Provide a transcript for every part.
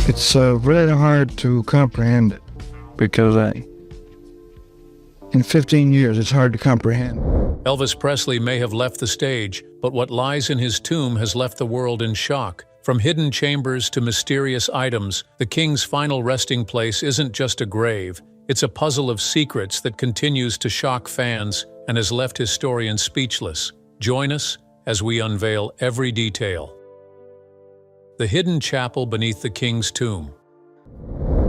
It's really hard to comprehend it because in 15 years it's hard to comprehend. Elvis Presley may have left the stage, but what lies in his tomb has left the world in shock. From hidden chambers to mysterious items, the king's final resting place isn't just a grave. It's a puzzle of secrets that continues to shock fans and has left historians speechless. Join us as we unveil every detail. The hidden chapel beneath the king's tomb.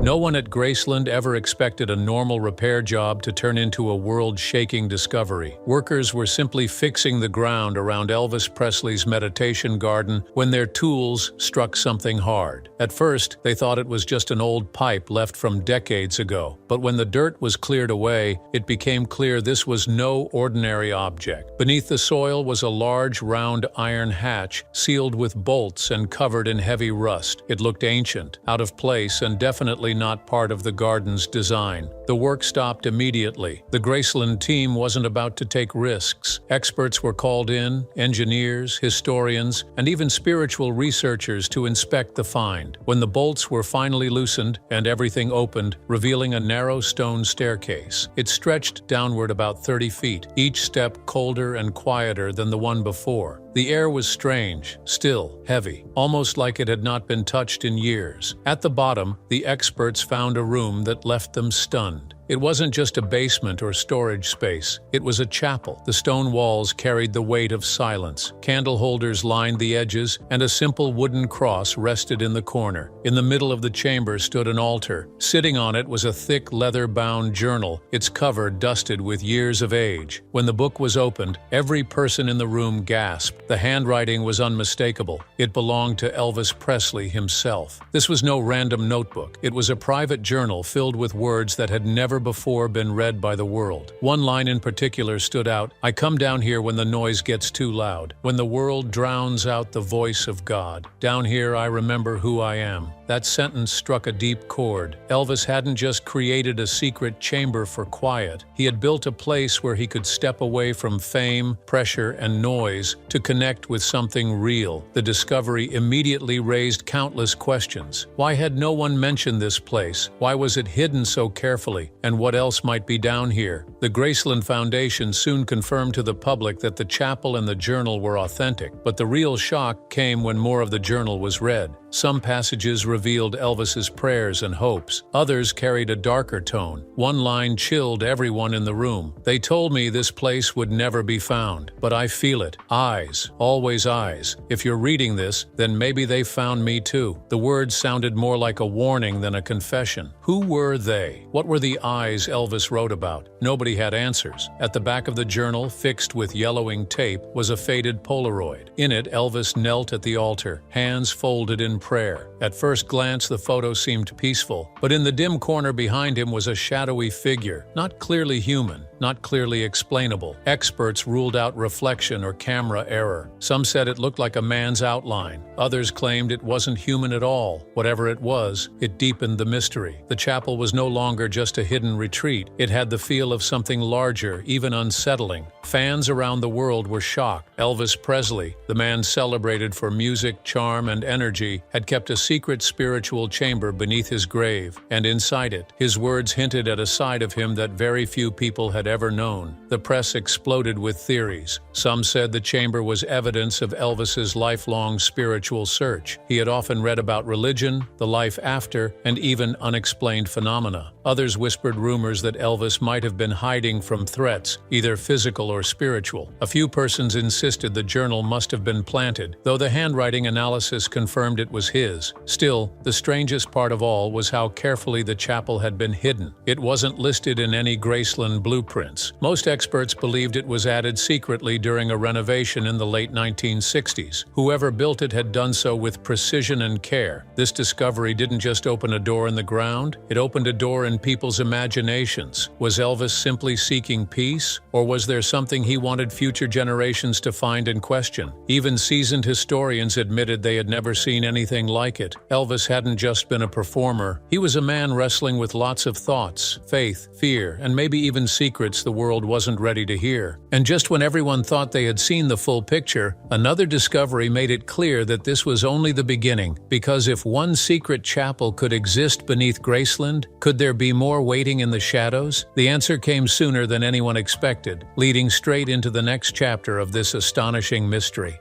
No one at Graceland ever expected a normal repair job to turn into a world-shaking discovery. Workers were simply fixing the ground around Elvis Presley's meditation garden when their tools struck something hard. At first, they thought it was just an old pipe left from decades ago. But when the dirt was cleared away, it became clear this was no ordinary object. Beneath the soil was a large, round iron hatch, sealed with bolts and covered in heavy rust. It looked ancient, out of place, and definitely not part of the garden's design. The work stopped immediately. The Graceland team wasn't about to take risks. Experts were called in, engineers, historians, and even spiritual researchers to inspect the find. When the bolts were finally loosened and everything opened, revealing a narrow stone staircase, it stretched downward about 30 feet, each step colder and quieter than the one before. The air was strange, still, heavy, almost like it had not been touched in years. At the bottom, the experts found a room that left them stunned. It wasn't just a basement or storage space. It was a chapel. The stone walls carried the weight of silence. Candle holders lined the edges, and a simple wooden cross rested in the corner. In the middle of the chamber stood an altar. Sitting on it was a thick, leather-bound journal, its cover dusted with years of age. When the book was opened, every person in the room gasped. The handwriting was unmistakable. It belonged to Elvis Presley himself. This was no random notebook. It was a private journal filled with words that had never before been read by the world. One line in particular stood out: "I come down here when the noise gets too loud, when the world drowns out the voice of God. Down here I remember who I am." That sentence struck a deep chord. Elvis hadn't just created a secret chamber for quiet. He had built a place where he could step away from fame, pressure, and noise to connect with something real. The discovery immediately raised countless questions. Why had no one mentioned this place? Why was it hidden so carefully? And what else might be down here? The Graceland Foundation soon confirmed to the public that the chapel and the journal were authentic, but the real shock came when more of the journal was read. Some passages revealed Elvis's prayers and hopes. Others carried a darker tone. One line chilled everyone in the room. "They told me this place would never be found, but I feel it. Eyes, always eyes. If you're reading this, then maybe they found me too." The words sounded more like a warning than a confession. Who were they? What were the eyes Elvis wrote about? Nobody had answers. At the back of the journal, fixed with yellowing tape, was a faded Polaroid. In it, Elvis knelt at the altar, hands folded in prayer. At first glance, the photo seemed peaceful, but in the dim corner behind him was a shadowy figure, not clearly human, not clearly explainable. Experts ruled out reflection or camera error. Some said it looked like a man's outline. Others claimed it wasn't human at all. Whatever it was, it deepened the mystery. The chapel was no longer just a hidden retreat. It had the feel of something larger, even unsettling. Fans around the world were shocked. Elvis Presley, the man celebrated for music, charm, and energy, had kept a secret spiritual chamber beneath his grave, and inside it, his words hinted at a side of him that very few people had ever known. The press exploded with theories. Some said the chamber was evidence of Elvis's lifelong spiritual search. He had often read about religion, the life after, and even unexplained phenomena. Others whispered rumors that Elvis might have been hiding from threats, either physical or spiritual. A few persons insisted the journal must have been planted, though the handwriting analysis confirmed it was his. Still, the strangest part of all was how carefully the chapel had been hidden. It wasn't listed in any Graceland blueprints. Most experts believed it was added secretly during a renovation in the late 1960s. Whoever built it had done so with precision and care. This discovery didn't just open a door in the ground, it opened a door in people's imaginations. Was Elvis simply seeking peace, or was there something he wanted future generations to find and question? Even seasoned historians admitted they had never seen anything like it. Elvis hadn't just been a performer. He was a man wrestling with lots of thoughts, faith, fear, and maybe even secrets secrets the world wasn't ready to hear. And just when everyone thought they had seen the full picture, another discovery made it clear that this was only the beginning. Because if one secret chapel could exist beneath Graceland, could there be more waiting in the shadows? The answer came sooner than anyone expected, leading straight into the next chapter of this astonishing mystery.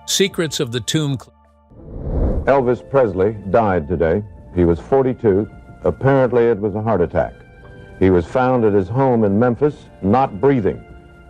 Secrets of the Tomb. Elvis Presley died today. He was 42. Apparently it was a heart attack. He was found at his home in Memphis, not breathing.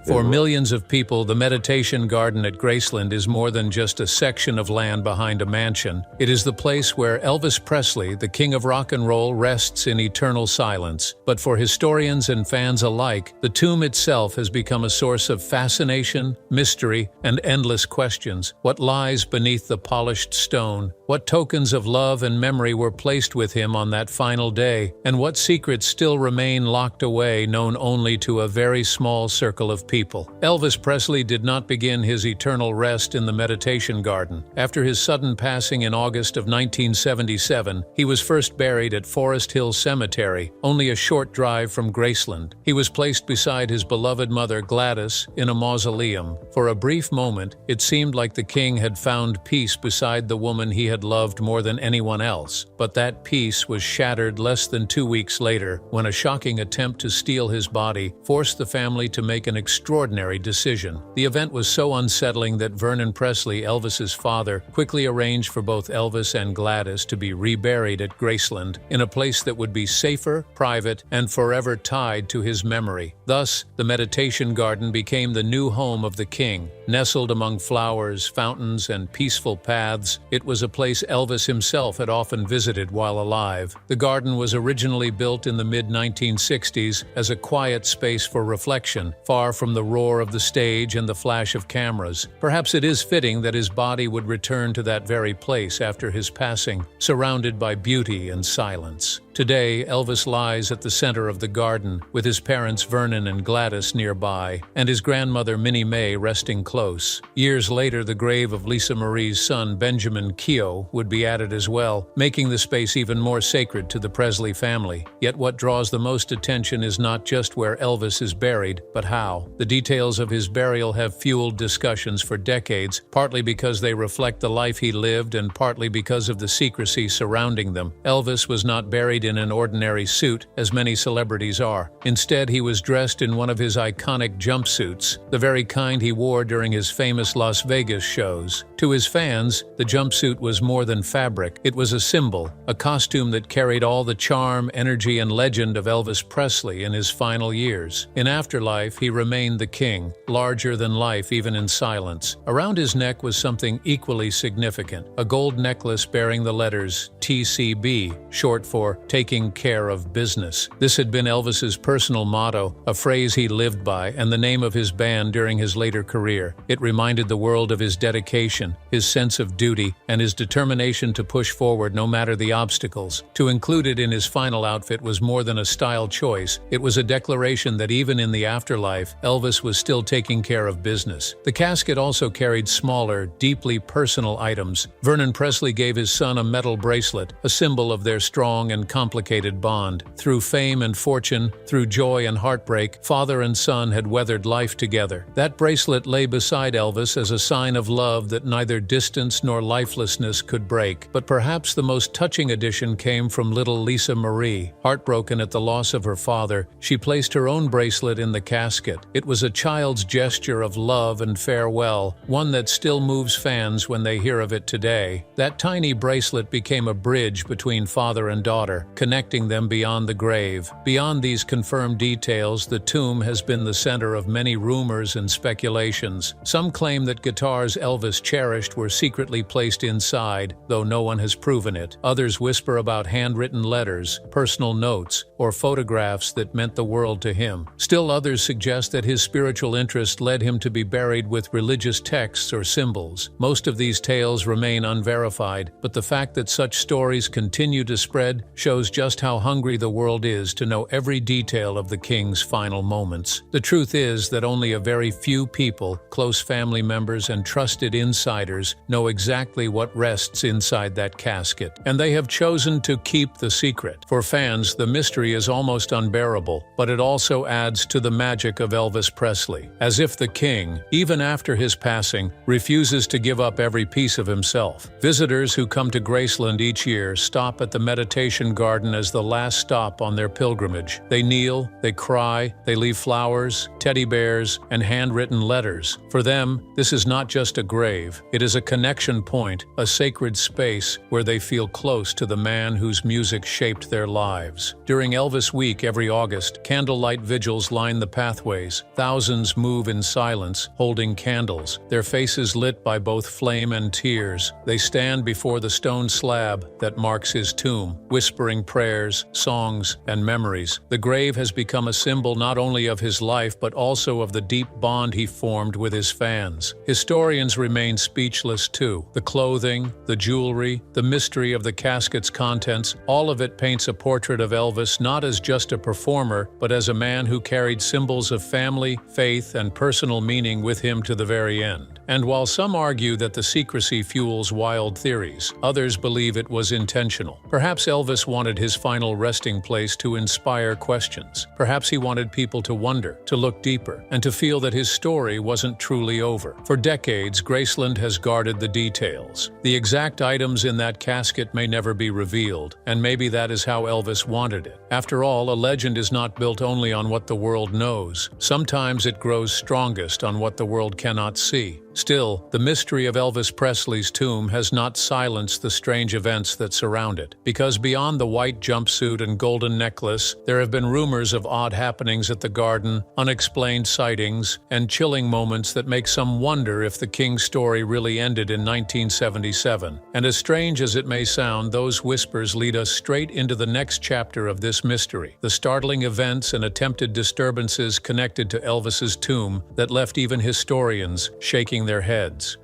For millions of people, the meditation garden at Graceland is more than just a section of land behind a mansion. It is the place where Elvis Presley, the king of rock and roll, rests in eternal silence. But for historians and fans alike, the tomb itself has become a source of fascination, mystery, and endless questions. What lies beneath the polished stone? What tokens of love and memory were placed with him on that final day? And what secrets still remain locked away, known only to a very small circle of people? Elvis Presley did not begin his eternal rest in the meditation garden. After his sudden passing in August of 1977, he was first buried at Forest Hill Cemetery, only a short drive from Graceland. He was placed beside his beloved mother Gladys in a mausoleum. For a brief moment, it seemed like the king had found peace beside the woman he had loved more than anyone else. But that peace was shattered less than 2 weeks later, when a shocking attempt to steal his body forced the family to make an extraordinary decision. The event was so unsettling that Vernon Presley, Elvis's father, quickly arranged for both Elvis and Gladys to be reburied at Graceland, in a place that would be safer, private, and forever tied to his memory. Thus, the meditation garden became the new home of the king. Nestled among flowers, fountains, and peaceful paths, it was a place Elvis himself had often visited while alive. The garden was originally built in the mid-1960s as a quiet space for reflection, far from the roar of the stage and the flash of cameras. Perhaps it is fitting that his body would return to that very place after his passing, surrounded by beauty and silence. Today, Elvis lies at the center of the garden, with his parents Vernon and Gladys nearby, and his grandmother Minnie Mae resting close. Years later, the grave of Lisa Marie's son Benjamin Keogh would be added as well, making the space even more sacred to the Presley family. Yet what draws the most attention is not just where Elvis is buried, but how. The details of his burial have fueled discussions for decades, partly because they reflect the life he lived and partly because of the secrecy surrounding them. Elvis was not buried in an ordinary suit, as many celebrities are. Instead, he was dressed in one of his iconic jumpsuits, the very kind he wore during his famous Las Vegas shows. To his fans, the jumpsuit was more than fabric. It was a symbol, a costume that carried all the charm, energy, and legend of Elvis Presley in his final years. In afterlife, he remained the king, larger than life even in silence. Around his neck was something equally significant, a gold necklace bearing the letters TCB, short for taking care of business. This had been Elvis's personal motto, a phrase he lived by, and the name of his band during his later career. It reminded the world of his dedication, his sense of duty, and his determination to push forward no matter the obstacles. To include it in his final outfit was more than a style choice. It was a declaration that even in the afterlife, Elvis was still taking care of business. The casket also carried smaller, deeply personal items. Vernon Presley gave his son a metal bracelet, a symbol of their strong and complicated bond. Through fame and fortune, through joy and heartbreak, father and son had weathered life together. That bracelet lay beside Elvis as a sign of love that neither distance nor lifelessness could break. But perhaps the most touching addition came from little Lisa Marie. Heartbroken at the loss of her father, she placed her own bracelet in the casket. It was a child's gesture of love and farewell, one that still moves fans when they hear of it today. That tiny bracelet became a bridge between father and daughter, connecting them beyond the grave. Beyond these confirmed details, the tomb has been the center of many rumors and speculations. Some claim that guitars Elvis cherished were secretly placed inside, though no one has proven it. Others whisper about handwritten letters, personal notes, or photographs that meant the world to him. Still others suggest that his spiritual interest led him to be buried with religious texts or symbols. Most of these tales remain unverified, but the fact that such stories continue to spread shows shows just how hungry the world is to know every detail of the king's final moments. The truth is that only a very few people, close family members and trusted insiders, know exactly what rests inside that casket, and they have chosen to keep the secret. For fans, the mystery is almost unbearable, but it also adds to the magic of Elvis Presley, as if the king, even after his passing, refuses to give up every piece of himself. Visitors who come to Graceland each year stop at the meditation garden as the last stop on their pilgrimage. They kneel, they cry, they leave flowers, teddy bears, and handwritten letters. For them, this is not just a grave. It is a connection point, a sacred space where they feel close to the man whose music shaped their lives. During Elvis Week every August, candlelight vigils line the pathways. Thousands move in silence, holding candles, their faces lit by both flame and tears. They stand before the stone slab that marks his tomb, whispering prayers, songs, and memories. The grave has become a symbol not only of his life but also of the deep bond he formed with his fans. Historians remain speechless too. The clothing, the jewelry, the mystery of the casket's contents, all of it paints a portrait of Elvis not as just a performer, but as a man who carried symbols of family, faith, and personal meaning with him to the very end. And while some argue that the secrecy fuels wild theories, others believe it was intentional. Perhaps Elvis wanted his final resting place to inspire questions. Perhaps he wanted people to wonder, to look deeper, and to feel that his story wasn't truly over. For decades, Graceland has guarded the details. The exact items in that casket may never be revealed, and maybe that is how Elvis wanted it. After all, a legend is not built only on what the world knows. Sometimes it grows strongest on what the world cannot see. Still, the mystery of Elvis Presley's tomb has not silenced the strange events that surround it. Because beyond the white jumpsuit and golden necklace, there have been rumors of odd happenings at the garden, unexplained sightings, and chilling moments that make some wonder if the king's story really ended in 1977. And as strange as it may sound, those whispers lead us straight into the next chapter of this mystery, the startling events and attempted disturbances connected to Elvis's tomb that left even historians shaking their heads.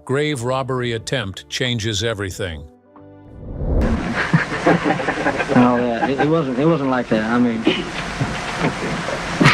Grave robbery attempt changes everything. It wasn't like that. I mean,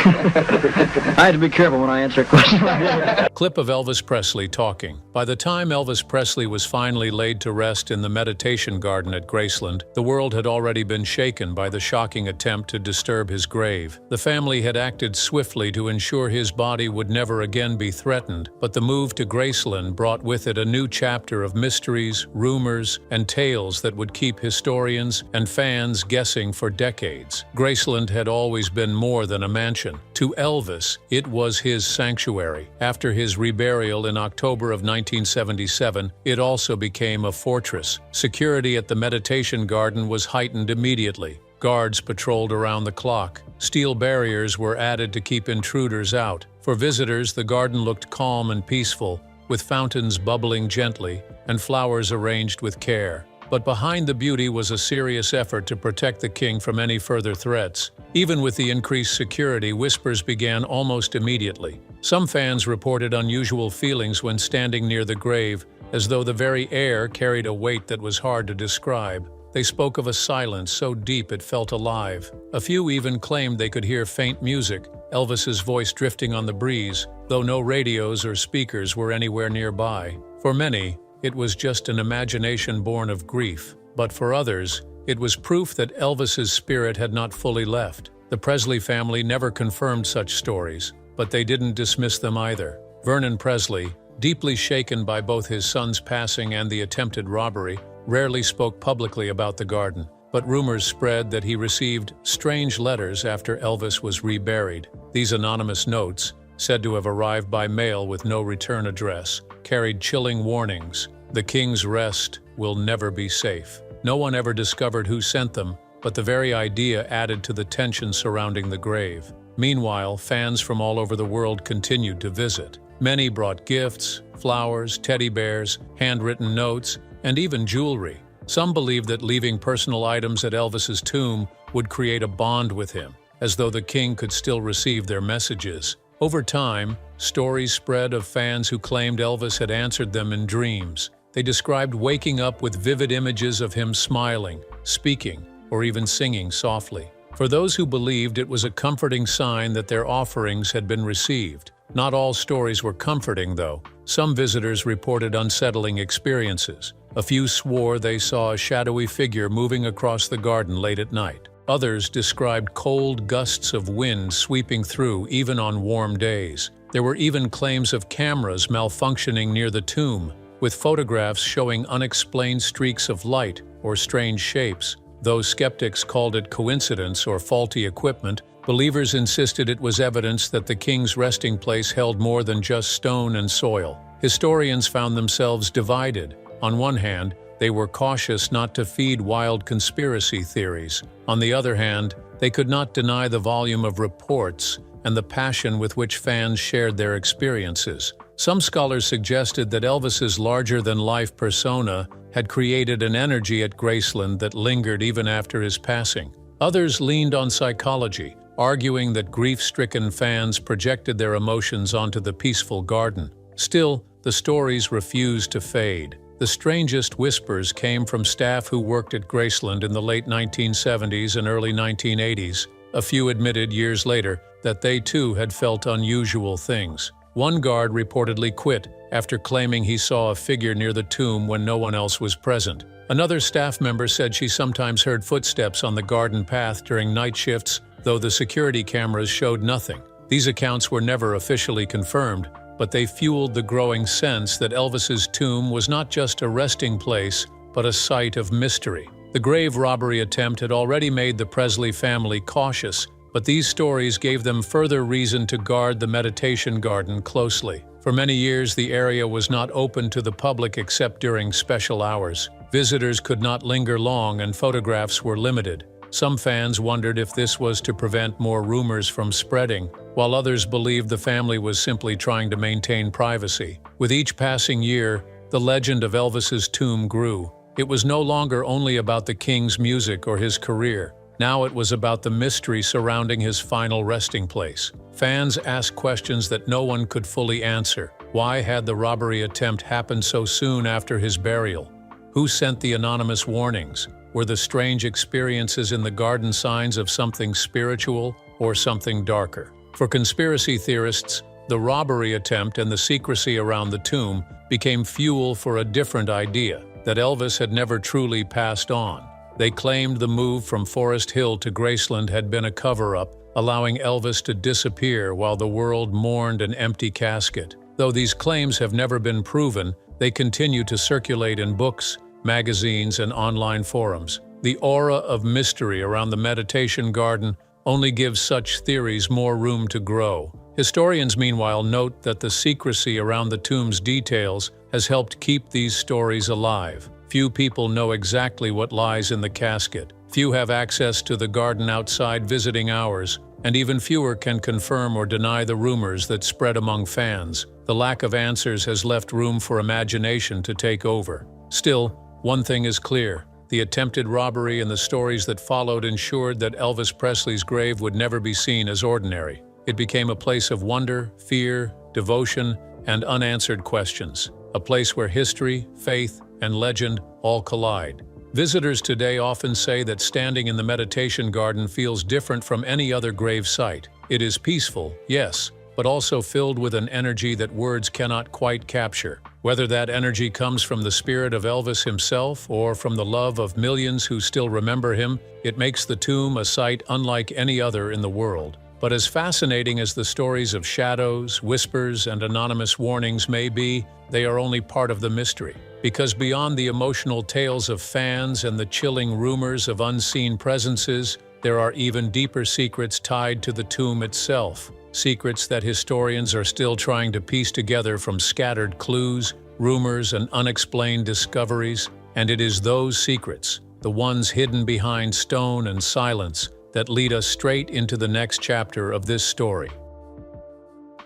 I had to be careful when I answer a question like that. Clip of Elvis Presley talking. By the time Elvis Presley was finally laid to rest in the meditation garden at Graceland, the world had already been shaken by the shocking attempt to disturb his grave. The family had acted swiftly to ensure his body would never again be threatened, but the move to Graceland brought with it a new chapter of mysteries, rumors, and tales that would keep historians and fans guessing for decades. Graceland had always been more than a mansion. To Elvis, it was his sanctuary. After his reburial in October of 1977, it also became a fortress. Security at the meditation garden was heightened immediately. Guards patrolled around the clock. Steel barriers were added to keep intruders out. For visitors, the garden looked calm and peaceful, with fountains bubbling gently and flowers arranged with care. But behind the beauty was a serious effort to protect the king from any further threats. Even with the increased security, whispers began almost immediately. Some fans reported unusual feelings when standing near the grave, as though the very air carried a weight that was hard to describe. They spoke of a silence so deep it felt alive. A few even claimed they could hear faint music, Elvis's voice drifting on the breeze, though no radios or speakers were anywhere nearby. For many, it was just an imagination born of grief. But for others, it was proof that Elvis's spirit had not fully left. The Presley family never confirmed such stories, but they didn't dismiss them either. Vernon Presley, deeply shaken by both his son's passing and the attempted robbery, rarely spoke publicly about the garden. But rumors spread that he received strange letters after Elvis was reburied. These anonymous notes, said to have arrived by mail with no return address, carried chilling warnings. The king's rest will never be safe. No one ever discovered who sent them, but the very idea added to the tension surrounding the grave. Meanwhile, fans from all over the world continued to visit. Many brought gifts, flowers, teddy bears, handwritten notes, and even jewelry. Some believed that leaving personal items at Elvis's tomb would create a bond with him, as though the king could still receive their messages. Over time, stories spread of fans who claimed Elvis had answered them in dreams. They described waking up with vivid images of him smiling, speaking, or even singing softly. For those who believed, it was a comforting sign that their offerings had been received. Not all stories were comforting, though. Some visitors reported unsettling experiences. A few swore they saw a shadowy figure moving across the garden late at night. Others described cold gusts of wind sweeping through, even on warm days. There were even claims of cameras malfunctioning near the tomb, with photographs showing unexplained streaks of light or strange shapes. Though skeptics called it coincidence or faulty equipment, believers insisted it was evidence that the king's resting place held more than just stone and soil. Historians found themselves divided. On one hand, they were cautious not to feed wild conspiracy theories. On the other hand, they could not deny the volume of reports and the passion with which fans shared their experiences. Some scholars suggested that Elvis's larger-than-life persona had created an energy at Graceland that lingered even after his passing. Others leaned on psychology, arguing that grief-stricken fans projected their emotions onto the peaceful garden. Still, the stories refused to fade. The strangest whispers came from staff who worked at Graceland in the late 1970s and early 1980s. A few admitted years later that they too had felt unusual things. One guard reportedly quit after claiming he saw a figure near the tomb when no one else was present. Another staff member said she sometimes heard footsteps on the garden path during night shifts, though the security cameras showed nothing. These accounts were never officially confirmed, but they fueled the growing sense that Elvis's tomb was not just a resting place, but a site of mystery. The grave robbery attempt had already made the Presley family cautious, but these stories gave them further reason to guard the meditation garden closely. For many years, the area was not open to the public except during special hours. Visitors could not linger long and photographs were limited. Some fans wondered if this was to prevent more rumors from spreading, while others believed the family was simply trying to maintain privacy. With each passing year, the legend of Elvis's tomb grew. It was no longer only about the king's music or his career. Now it was about the mystery surrounding his final resting place. Fans asked questions that no one could fully answer. Why had the robbery attempt happened so soon after his burial? Who sent the anonymous warnings? Were the strange experiences in the garden signs of something spiritual or something darker? For conspiracy theorists, the robbery attempt and the secrecy around the tomb became fuel for a different idea, that Elvis had never truly passed on. They claimed the move from Forest Hill to Graceland had been a cover-up, allowing Elvis to disappear while the world mourned an empty casket. Though these claims have never been proven, they continue to circulate in books, magazines, and online forums. The aura of mystery around the meditation garden only gives such theories more room to grow. Historians, meanwhile, note that the secrecy around the tomb's details has helped keep these stories alive. Few people know exactly what lies in the casket. Few have access to the garden outside visiting hours, and even fewer can confirm or deny the rumors that spread among fans. The lack of answers has left room for imagination to take over. Still, one thing is clear. The attempted robbery and the stories that followed ensured that Elvis Presley's grave would never be seen as ordinary. It became a place of wonder, fear, devotion, and unanswered questions. A place where history, faith, and legend all collide. Visitors today often say that standing in the meditation garden feels different from any other grave site. It is peaceful, yes, but also filled with an energy that words cannot quite capture. Whether that energy comes from the spirit of Elvis himself or from the love of millions who still remember him, it makes the tomb a site unlike any other in the world. But as fascinating as the stories of shadows, whispers, and anonymous warnings may be, they are only part of the mystery. Because beyond the emotional tales of fans and the chilling rumors of unseen presences, there are even deeper secrets tied to the tomb itself. Secrets that historians are still trying to piece together from scattered clues, rumors, and unexplained discoveries. And it is those secrets, the ones hidden behind stone and silence, that lead us straight into the next chapter of this story.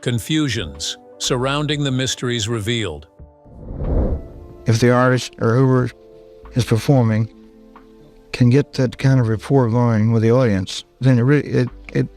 Confusions surrounding the mysteries revealed. If the artist or whoever is performing can get that kind of rapport going with the audience, then it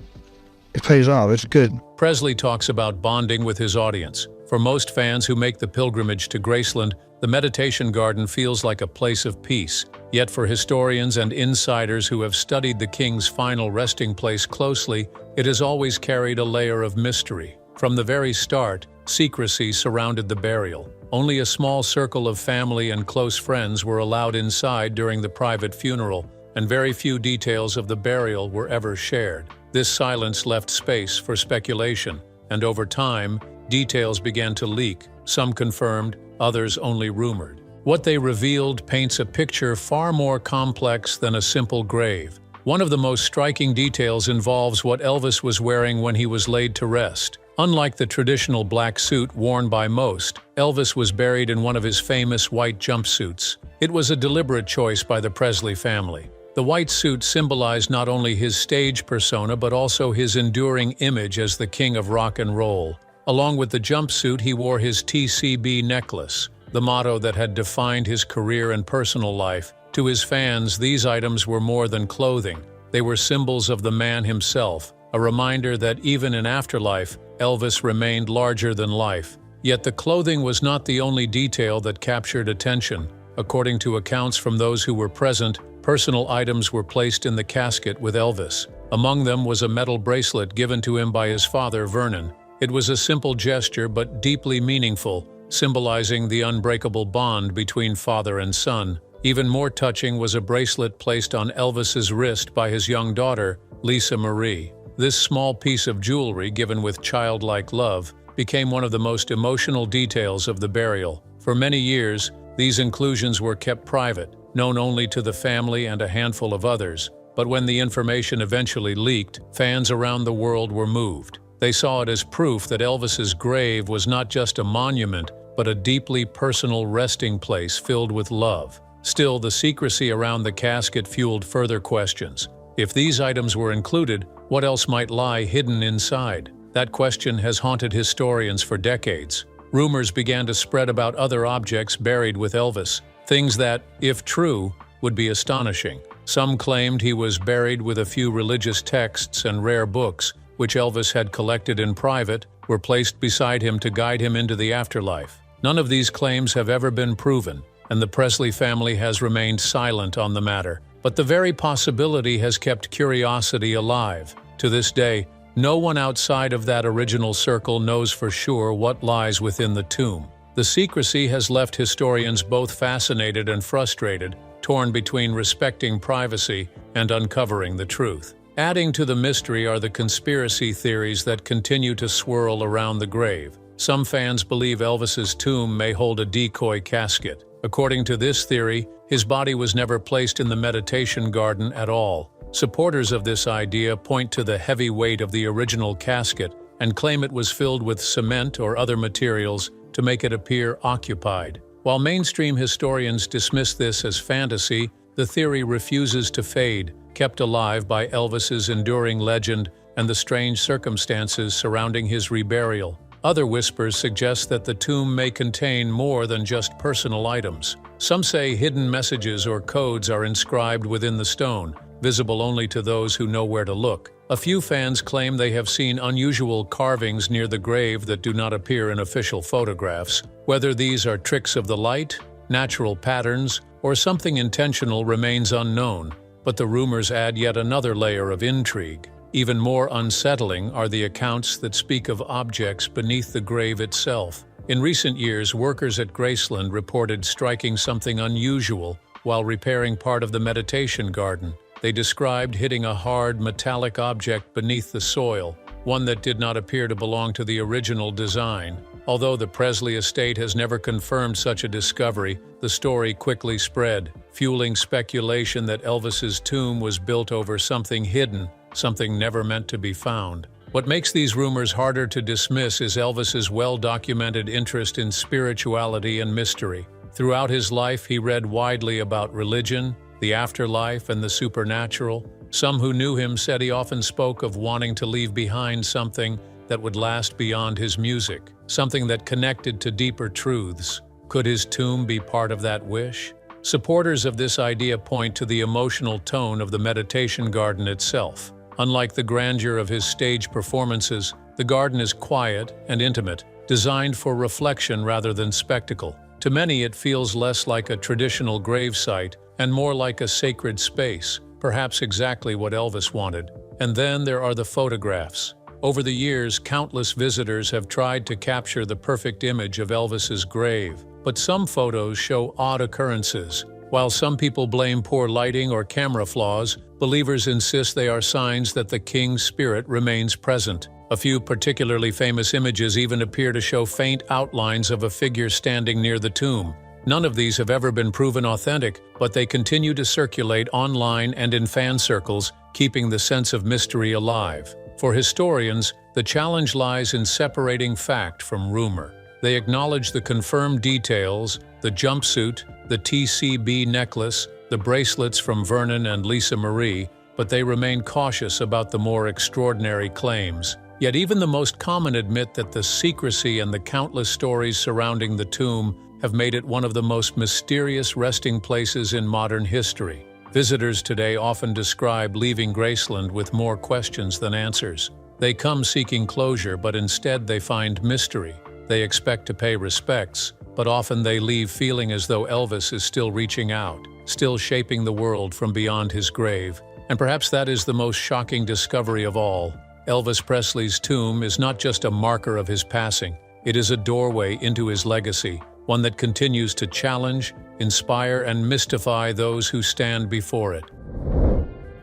pays off. It's good. Presley talks about bonding with his audience. For most fans who make the pilgrimage to Graceland, the meditation garden feels like a place of peace. Yet for historians and insiders who have studied the king's final resting place closely, it has always carried a layer of mystery. From the very start, secrecy surrounded the burial. Only a small circle of family and close friends were allowed inside during the private funeral, and very few details of the burial were ever shared. This silence left space for speculation, and over time, details began to leak, some confirmed, others only rumored. What they revealed paints a picture far more complex than a simple grave. One of the most striking details involves what Elvis was wearing when he was laid to rest. Unlike the traditional black suit worn by most, Elvis was buried in one of his famous white jumpsuits. It was a deliberate choice by the Presley family. The white suit symbolized not only his stage persona but also his enduring image as the king of rock and roll. Along with the jumpsuit, he wore his TCB necklace, the motto that had defined his career and personal life. To his fans, these items were more than clothing. They were symbols of the man himself, a reminder that even in afterlife, Elvis remained larger than life. Yet the clothing was not the only detail that captured attention. According to accounts from those who were present, personal items were placed in the casket with Elvis. Among them was a metal bracelet given to him by his father, Vernon. It was a simple gesture but deeply meaningful, symbolizing the unbreakable bond between father and son. Even more touching was a bracelet placed on Elvis's wrist by his young daughter, Lisa Marie. This small piece of jewelry, given with childlike love, became one of the most emotional details of the burial. For many years, these inclusions were kept private, known only to the family and a handful of others. But when the information eventually leaked, fans around the world were moved. They saw it as proof that Elvis's grave was not just a monument, but a deeply personal resting place filled with love. Still, the secrecy around the casket fueled further questions. If these items were included, what else might lie hidden inside? That question has haunted historians for decades. Rumors began to spread about other objects buried with Elvis, things that, if true, would be astonishing. Some claimed he was buried with a few religious texts and rare books, which Elvis had collected in private, were placed beside him to guide him into the afterlife. None of these claims have ever been proven, and the Presley family has remained silent on the matter. But the very possibility has kept curiosity alive. To this day, no one outside of that original circle knows for sure what lies within the tomb. The secrecy has left historians both fascinated and frustrated, torn between respecting privacy and uncovering the truth. Adding to the mystery are the conspiracy theories that continue to swirl around the grave. Some fans believe Elvis's tomb may hold a decoy casket. According to this theory, his body was never placed in the meditation garden at all. Supporters of this idea point to the heavy weight of the original casket and claim it was filled with cement or other materials to make it appear occupied. While mainstream historians dismiss this as fantasy, the theory refuses to fade, kept alive by Elvis's enduring legend and the strange circumstances surrounding his reburial. Other whispers suggest that the tomb may contain more than just personal items. Some say hidden messages or codes are inscribed within the stone, visible only to those who know where to look. A few fans claim they have seen unusual carvings near the grave that do not appear in official photographs. Whether these are tricks of the light, natural patterns, or something intentional remains unknown, but the rumors add yet another layer of intrigue. Even more unsettling are the accounts that speak of objects beneath the grave itself. In recent years, workers at Graceland reported striking something unusual while repairing part of the meditation garden. They described hitting a hard, metallic object beneath the soil, one that did not appear to belong to the original design. Although the Presley estate has never confirmed such a discovery, the story quickly spread, fueling speculation that Elvis's tomb was built over something hidden, something never meant to be found. What makes these rumors harder to dismiss is Elvis's well-documented interest in spirituality and mystery. Throughout his life, he read widely about religion, the afterlife, and the supernatural. Some who knew him said he often spoke of wanting to leave behind something that would last beyond his music, something that connected to deeper truths. Could his tomb be part of that wish? Supporters of this idea point to the emotional tone of the meditation garden itself. Unlike the grandeur of his stage performances, the garden is quiet and intimate, designed for reflection rather than spectacle. To many, it feels less like a traditional gravesite and more like a sacred space, perhaps exactly what Elvis wanted. And then there are the photographs. Over the years, countless visitors have tried to capture the perfect image of Elvis's grave, but some photos show odd occurrences. While some people blame poor lighting or camera flaws, believers insist they are signs that the king's spirit remains present. A few particularly famous images even appear to show faint outlines of a figure standing near the tomb. None of these have ever been proven authentic, but they continue to circulate online and in fan circles, keeping the sense of mystery alive. For historians, the challenge lies in separating fact from rumor. They acknowledge the confirmed details, the jumpsuit, the TCB necklace, the bracelets from Vernon and Lisa Marie, but they remain cautious about the more extraordinary claims. Yet even the most common admit that the secrecy and the countless stories surrounding the tomb have made it one of the most mysterious resting places in modern history. Visitors today often describe leaving Graceland with more questions than answers. They come seeking closure, but instead they find mystery. They expect to pay respects, but often they leave feeling as though Elvis is still reaching out, still shaping the world from beyond his grave. And perhaps that is the most shocking discovery of all. Elvis Presley's tomb is not just a marker of his passing. It is a doorway into his legacy, one that continues to challenge, inspire, and mystify those who stand before it.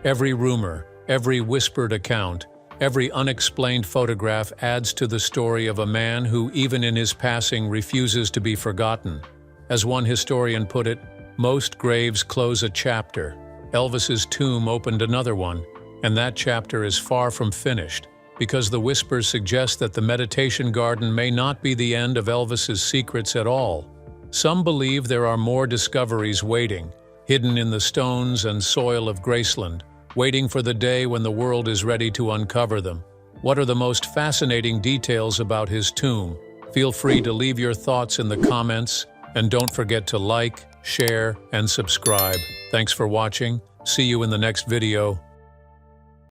Every rumor, every whispered account, every unexplained photograph adds to the story of a man who, even in his passing, refuses to be forgotten. As one historian put it, most graves close a chapter. Elvis's tomb opened another one, and that chapter is far from finished, because the whispers suggest that the meditation garden may not be the end of Elvis's secrets at all. Some believe there are more discoveries waiting, hidden in the stones and soil of Graceland, waiting for the day when the world is ready to uncover them. What are the most fascinating details about his tomb? Feel free to leave your thoughts in the comments, and don't forget to like, share, and subscribe. Thanks for watching. See you in the next video.